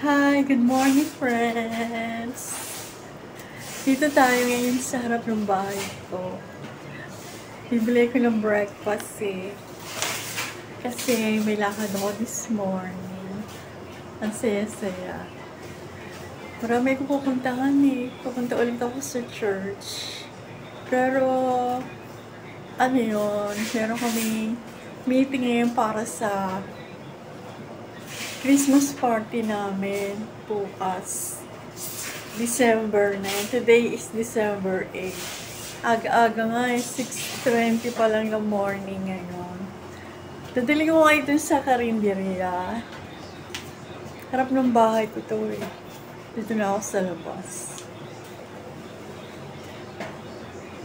Hi, good morning friends! Dito tayo ngayon sa harap ng bahay ko. Bibili ko ng breakfast kasi may lakad ako this morning. Ang saya-saya. Marami ko pupuntahan Pupunta ulit ako sa church. Pero, ano yun, meron kami meeting ngayon para sa Christmas party namin bukas. December 9. Today is December 8. Aga-aga nga 6:20 pa lang ng morning ngayon. Dadali ko kayo dun sa karinderya. Harap ng bahay ko to Dito na ako sa labas.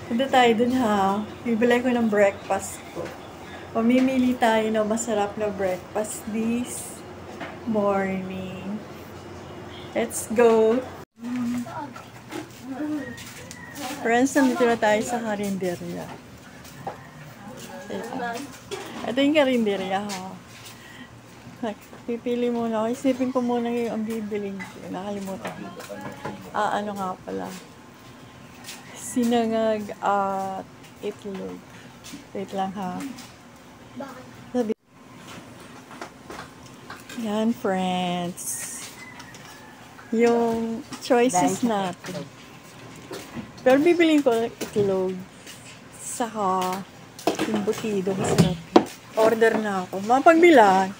Punta tayo dun ha. Bibili ko ng breakfast ko. Pamimili tayo ng masarap na breakfast this morning. Let's go! Friends, nandito na tayo sa karinderya. Ito yung karinderya ha. Pipili muna ako. Isipin ko muna yung ang bibiling ko. Nakalimutan ko. Ano nga pala. Sinangag at itlog. Wait lang ha. Yan friends. Yung choices natin. Pero bibiliin ko itlog. Saka yung butido. Masarap. Order na ako. Mapagbilan.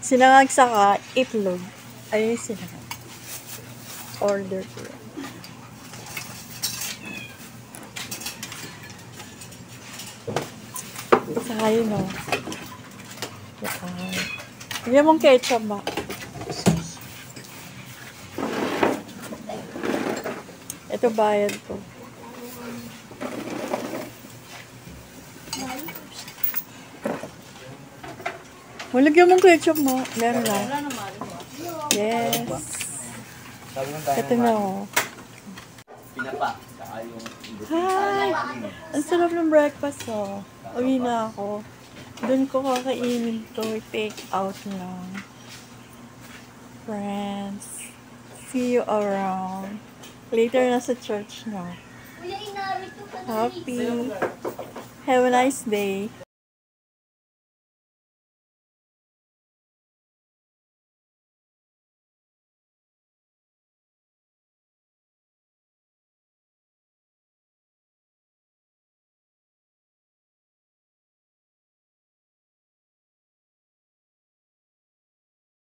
Sinangag saka itlog. Ayun yung sinangag. Order ko. Saka yun o. Bigyan mong ketchup ba? Ito bayad ko. Malagyan mong ketchup mo. Meron na. Yes. Ito na o. Hi! Ang sarap ng breakfast o. Uwi na ako. Doon ko kakainin to. Take out lang. Friends. See you around. Later na sa church na. Happy. Have a nice day.